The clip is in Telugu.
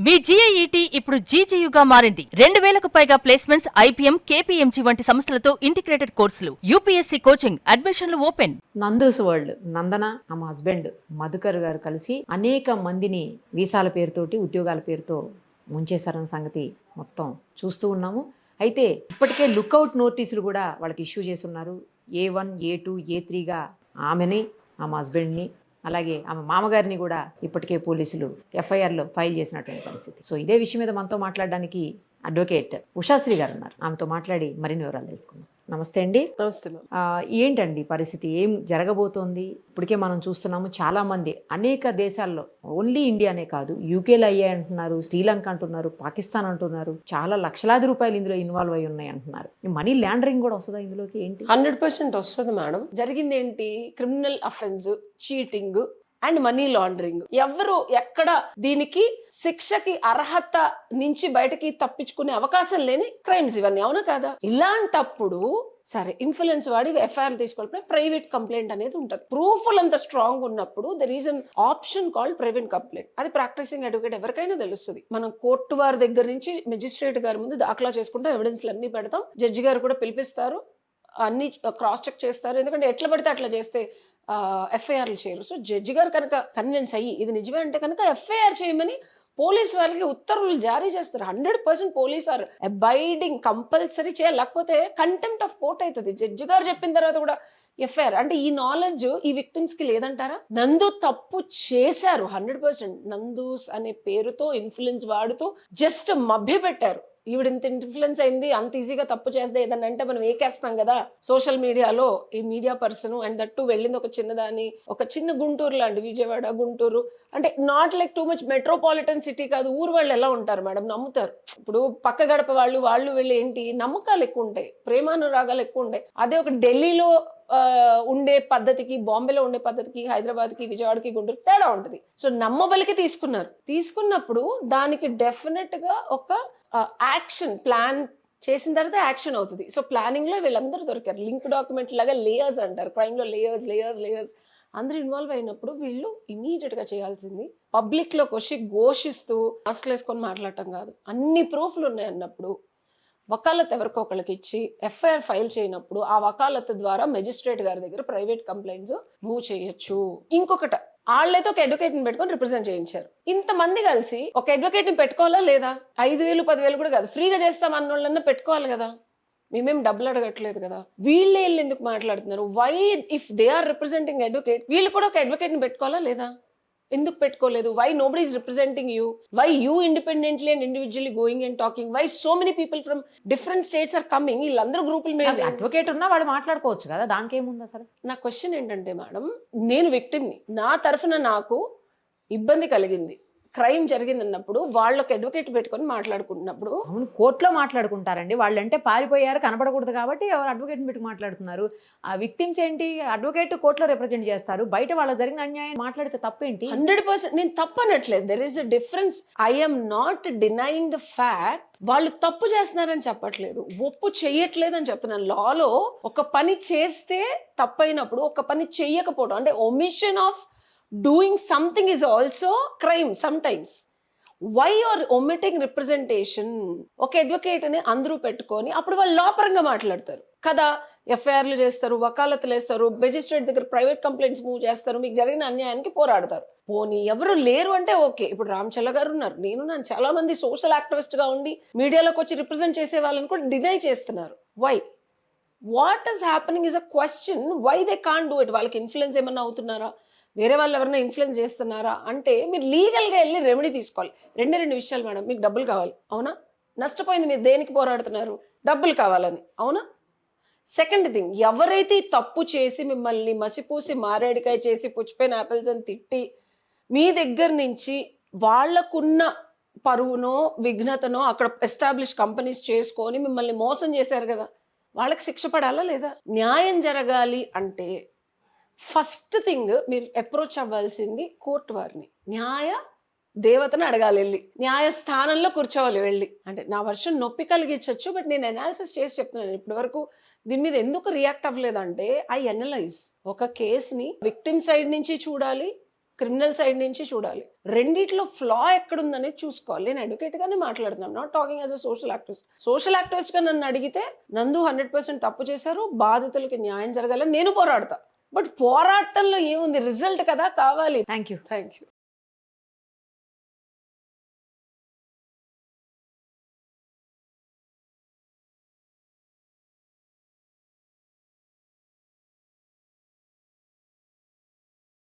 మీ జీఐఈటీ ఇప్పుడు జీజేయుగా మారింది. 2000కు పైగా ప్లేస్మెంట్స్, ఐపీఎం, కేపీఎంజీ వంటి సంస్థలతో ఇంటిగ్రేటెడ్ కోర్సులు. యూపీఎస్సీ కోచింగ్, అడ్మిషన్లు ఓపెన్. నందూస్ వరల్డ్ నందన ఆమె హస్బెండ్ మధుకర్ గారు కలిసి అనేక మందిని వీసాల పేరుతోటి ఉద్యోగాల పేరుతో ముంచేశారన్న సంగతి మొత్తం చూస్తూ ఉన్నాము. అయితే ఇప్పటికే లుక్అవుట్ నోటీసులు కూడా వాళ్ళకి ఇష్యూ చేస్తున్నారు. A1, A2, A3గా ఆమెని, ఆమె హస్బెండ్ని, అలాగే ఆమె మామగారిని కూడా ఇప్పటికే పోలీసులు FIRలో ఫైల్ చేసినటువంటి పరిస్థితి. సో ఇదే విషయం మీద మనతో మాట్లాడడానికి అడ్వకేట్ ఉషాశ్రీ గారు ఉన్నారు. ఆమెతో మాట్లాడి మరిన్ని వివరాలు తెలుసుకుందాం. నమస్తే అండి. నమస్తే. ఏంటండి పరిస్థితి, ఏం జరగబోతోంది? ఇప్పటికే మనం చూస్తున్నాము చాలా మంది అనేక దేశాల్లో, ఓన్లీ ఇండియానే కాదు, యూకేలో అయ్యాయి అంటున్నారు, శ్రీలంక అంటున్నారు, పాకిస్తాన్ అంటున్నారు, చాలా లక్షలాది రూపాయలు ఇందులో ఇన్వాల్వ్ అయి ఉన్నాయి అంటున్నారు. మనీ ల్యాండరింగ్ కూడా వస్తుందా ఇందులోకి? ఏంటి? 100% వస్తుంది మేడం. జరిగింది ఏంటి? Criminal offence, cheating and money laundering. ఎవరు ఎక్కడ దీనికి శిక్షకి అర్హత నుంచి బయటకి తప్పించుకునే అవకాశం లేని క్రైమ్స్ ఇవన్నీ, అవునా కాదా? ఇలాంటప్పుడు సరే ఇన్ఫ్లుయెన్స్ వాడి FIR తీసుకోవాలి, ప్రైవేట్ కంప్లైంట్ అనేది ఉంటుంది. ప్రూఫ్లు అంత స్ట్రాంగ్ ఉన్నప్పుడు there is an option called private complaint. అది ప్రాక్టీసింగ్ అడ్వకేట్ ఎవరికైనా తెలుస్తుంది. మనం కోర్టు వారి దగ్గర నుంచి మెజిస్ట్రేట్ గారి ముందు దాఖలా చేసుకుంటాం, ఎవిడెన్స్లు అన్ని పెడతాం, జడ్జి గారు కూడా పిలిపిస్తారు, అన్ని క్రాస్ చెక్ చేస్తారు. ఎందుకంటే ఎట్లా పడితే అట్లా చేస్తే FIRలు చేయరు. సో జడ్జి గారు కనుక కన్విన్స్ అయ్యి ఇది నిజమే అంటే కనుక FIR చేయమని పోలీస్ వాళ్ళకి ఉత్తర్వులు జారీ చేస్తారు. 100% పోలీస్ ఆర్ అబైడింగ్, కంపల్సరీ చేయాలి, లేకపోతే కంటెంప్ట్ ఆఫ్ కోర్ట్ అవుతుంది. జడ్జి గారు చెప్పిన తర్వాత కూడా FIR అంటే ఈ నాలెడ్జ్ ఈ విక్టిమ్స్ కి లేదంటారా? నందు తప్పు చేశారు 100%. నందూస్ అనే పేరుతో ఇన్ఫ్లుయెన్స్ వాడుతూ జస్ట్ మభ్య పెట్టారు. ఈవిడ ఇంత ఇన్ఫ్లుయెన్స్ అయింది, అంత ఈజీగా తప్పు చేస్తే ఏదన్నా అంటే మనం ఏకేస్తాం కదా సోషల్ మీడియాలో. ఈ మీడియా పర్సన్ అండ్ దట్టు వెళ్ళింది ఒక చిన్నదాని, ఒక చిన్న గుంటూరు లాంటి, విజయవాడ గుంటూరు అంటే not like too much metropolitan city కాదు. ఊరు వాళ్ళు ఎలా ఉంటారు మేడం? నమ్ముతారు. ఇప్పుడు పక్క గడప వాళ్ళు వెళ్ళి ఏంటి నమ్మకాలు ఎక్కువ ఉంటాయి, ప్రేమానురాగాలు ఎక్కువ ఉంటాయి. అదే ఒక ఢిల్లీలో ఉండే పద్ధతికి, బాంబేలో ఉండే పద్ధతికి, హైదరాబాద్కి, విజయవాడకి, గుంటూరుకి తేడా ఉంటుంది. సో నమ్మబలికి తీసుకున్నప్పుడు దానికి డెఫినెట్ గా ఒక యాక్షన్ ప్లాన్ చేసిన తర్వాత యాక్షన్ అవుతుంది. సో ప్లానింగ్ లో వీళ్ళందరూ దొరికారు. లింక్ డాక్యుమెంట్ లాగా లేయర్స్ అంటారు, క్రైమ్ లో లేయర్స్ అందరూ ఇన్వాల్వ్ అయినప్పుడు వీళ్ళు ఇమీడియట్ గా చేయాల్సింది పబ్లిక్ లోకి వచ్చి ఘోషిస్తూ మాస్క్లు వేసుకొని మాట్లాడటం కాదు. అన్ని ప్రూఫ్లు ఉన్నాయి అన్నప్పుడు వకాలత్ ఎవరికో ఒకళ్ళకి ఇచ్చి FIR ఫైల్ చేయనప్పుడు ఆ వకాలత్ ద్వారా మెజిస్ట్రేట్ గారి దగ్గర ప్రైవేట్ కంప్లైంట్స్ మూవ్ చేయొచ్చు. ఇంకొకట, వాళ్ళైతే ఒక అడ్వకేట్ ని పెట్టుకొని రిప్రజెంట్ చేయించారు. ఇంతమంది కలిసి ఒక అడ్వకేట్ ని పెట్టుకోవాలా లేదా? 5,000 10,000 కూడా కాదు, ఫ్రీగా చేస్తాం అన్నోళ్ళన్నా పెట్టుకోవాలి కదా. మేమేం డబ్బులు అడగట్లేదు కదా. వీళ్ళే ఎందుకు మాట్లాడుతున్నారు? Why if they are representing advocate, వీళ్ళు కూడా ఒక అడ్వకేట్ ని పెట్టుకోవాలా లేదా? ఎందుకు పెట్టుకోలేదు? Why nobody is representing you? Why you independently and individually going and talking? Why so many people from different states are coming? వీళ్ళందరూ గ్రూపుల మీద అడ్వకేట్ ఉన్నా వాడు మాట్లాడుకోవచ్చు కదా, దానికి ఏముంది అసలు? నా క్వశ్చన్ ఏంటంటే మేడం, నేను విక్టిమ్ని, నా తరఫున నాకు ఇబ్బంది కలిగింది, క్రైమ్ జరిగింది అన్నప్పుడు వాళ్ళకి అడ్వకేట్ పెట్టుకొని మాట్లాడుకుంటున్నప్పుడు. అవును, కోర్టులో మాట్లాడుకుంటారండి. వాళ్ళంటే పారిపోయారు, కనపడకూడదు కాబట్టి ఎవరు అడ్వకేట్ని పెట్టుకు మాట్లాడుతున్నారు. ఆ విక్టిమ్స్ ఏంటి, అడ్వకేట్ కోర్టులో రిప్రజెంట్ చేస్తారు, బయట వాళ్ళ జరిగిన అన్యాయం మాట్లాడితే తప్పేంటి? 100% నేను తప్పనట్లేదు. There is a difference. I am not denying the fact. వాళ్ళు తప్పు చేస్తున్నారని చెప్పట్లేదు, ఒప్పు చెయ్యట్లేదు అని చెప్తున్నాను. లాలో ఒక పని చేస్తే తప్పైనప్పుడు ఒక పని చెయ్యకపోవడం అంటే omission of doing something is also crime sometimes. Why you are omitting representation? ఒక అడ్వకేట్ అని అందరూ పెట్టుకొని అప్పుడు వాళ్ళు లోపరంగా మాట్లాడతారు కదా, FIRలు చేస్తారు, వకాలతులు వేస్తారు, మెజిస్ట్రేట్ దగ్గర ప్రైవేట్ కంప్లైంట్స్ మూవ్ చేస్తారు, మీకు జరిగిన అన్యాయానికి పోరాడతారు. పోనీ ఎవరు లేరు అంటే ఓకే. ఇప్పుడు రామచల్ల గారు ఉన్నారు, నేను చాలా మంది సోషల్ యాక్టివిస్ట్ గా ఉండి మీడియాలోకి వచ్చి రిప్రజెంట్ చేసే వాళ్ళని కూడా డినై చేస్తున్నారు. Why? What is happening is a question. Why they can't do it? వాళ్ళకి ఇన్ఫ్లుయెన్స్ ఏమన్నా అవుతున్నారా? వేరే వాళ్ళు ఎవరైనా ఇన్ఫ్లుయెన్స్ చేస్తున్నారా అంటే మీరు లీగల్గా వెళ్ళి రెమెడీ తీసుకోవాలి. రెండు విషయాలు మేడం. మీకు డబ్బులు కావాలి, అవునా? నష్టపోయింది, మీరు దేనికి పోరాడుతున్నారు? డబ్బులు కావాలని, అవునా? సెకండ్ థింగ్, ఎవరైతే తప్పు చేసి మిమ్మల్ని మసిపూసి మారేడికాయ చేసి పుచ్చిపోయిన యాపిల్స్ అని తిట్టి మీ దగ్గర నుంచి వాళ్లకున్న పరువునో విఘ్నతనో అక్కడ ఎస్టాబ్లిష్ కంపెనీస్ చేసుకొని మిమ్మల్ని మోసం చేశారు కదా, వాళ్ళకి శిక్ష పడాలా లేదా? న్యాయం జరగాలి అంటే ఫస్ట్ థింగ్ మీరు అప్రోచ్ అవ్వాల్సింది కోర్టు వారిని, న్యాయ దేవతను అడగాలి, వెళ్ళి న్యాయస్థానంలో కూర్చోవాలి వెళ్ళి. అంటే నా వర్షన్ నొప్పి కలిగించవచ్చు, బట్ నేను అనాలిసిస్ చేసి చెప్తున్నాను. ఇప్పటి వరకు దీని మీద ఎందుకు రియాక్ట్ అవ్వలేదంటే ఐ అనలైజ్. ఒక కేసుని విక్టిమ్ సైడ్ నుంచి చూడాలి, క్రిమినల్ సైడ్ నుంచి చూడాలి. రెండిట్లో ఫ్లా ఎక్కడుందనేది చూసుకోవాలి. నేను అడ్వకేట్ గానే మాట్లాడుతున్నాను, not talking as a social activist. Social activist గా నన్ను అడిగితే నందు 100% తప్పు చేశారు, బాధితులకి న్యాయం జరగాలని నేను పోరాడతా. బట్ పోరాటంలో ఏముంది, రిజల్ట్ కదా కావాలి. Thank you. Thank you.